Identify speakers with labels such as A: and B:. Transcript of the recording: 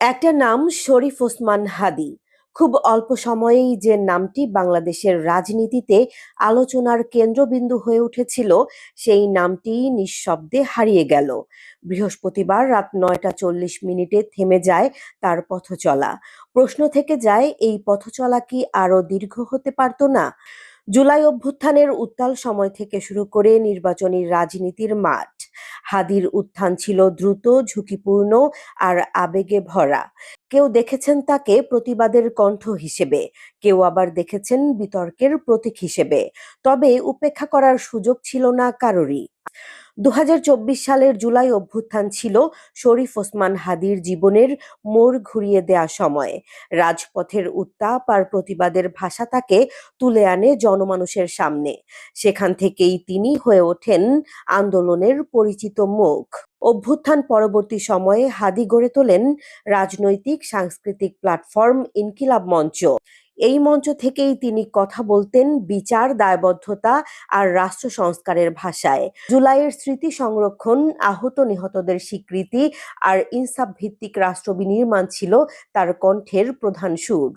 A: একটা নাম শরীফ ওসমান হাদী। খুব অল্প সময়েই যে নামটি বাংলাদেশের রাজনীতিতে আলোচনার কেন্দ্রবিন্দু হয়ে উঠেছিল, সেই নামটি নিঃশব্দে হারিয়ে গেল। বৃহস্পতিবার রাত ৯টা ৪০ মিনিটে থেমে যায় তার পথচলা। প্রশ্ন থেকে যায়, এই পথচলা কি আরো দীর্ঘ হতে পারত না? জুলাই অভ্যুত্থানের উত্তাল সময় থেকে শুরু করে নির্বাচনী রাজনীতির মাঠ, হাদির উত্থান ছিল দ্রুত, ঝুঁকিপূর্ণ আর আবেগে ভরা। কেউ দেখেছেন তাকে প্রতিবাদের কণ্ঠ হিসেবে, কেউ আবার দেখেছেন বিতর্কের প্রতীক হিসেবে। তবে উপেক্ষা করার সুযোগ ছিল না কারোরই। ২০২৪ সালের জুলাই অভ্যুত্থান ছিল শরীফ ওসমান হাদীর জীবনের মোড় ঘুরিয়ে দেয়া সময়। রাজপথের উত্তাপ আর প্রতিবাদের ভাষা তাকে তুলে আনে জনমানুষের সামনে। সেখান থেকেই তিনি হয়ে ওঠেন আন্দোলনের পরিচিত মুখ। অভ্যুত্থান পরবর্তী সময়ে হাদী গড়ে তোলেন রাজনৈতিক সাংস্কৃতিক প্ল্যাটফর্ম ইনকিলাব মঞ্চ। এই মঞ্চ থেকেই তিনি কথা বলতেন বিচার, দায়বদ্ধতা আর রাষ্ট্র সংস্কারের ভাষায়। জুলাইয়ের স্মৃতি সংরক্ষণ, আহত নিহতদের স্বীকৃতি আর ইনসাফ ভিত্তিক রাষ্ট্র বিনির্মাণ ছিল তার কণ্ঠের প্রধান সুর।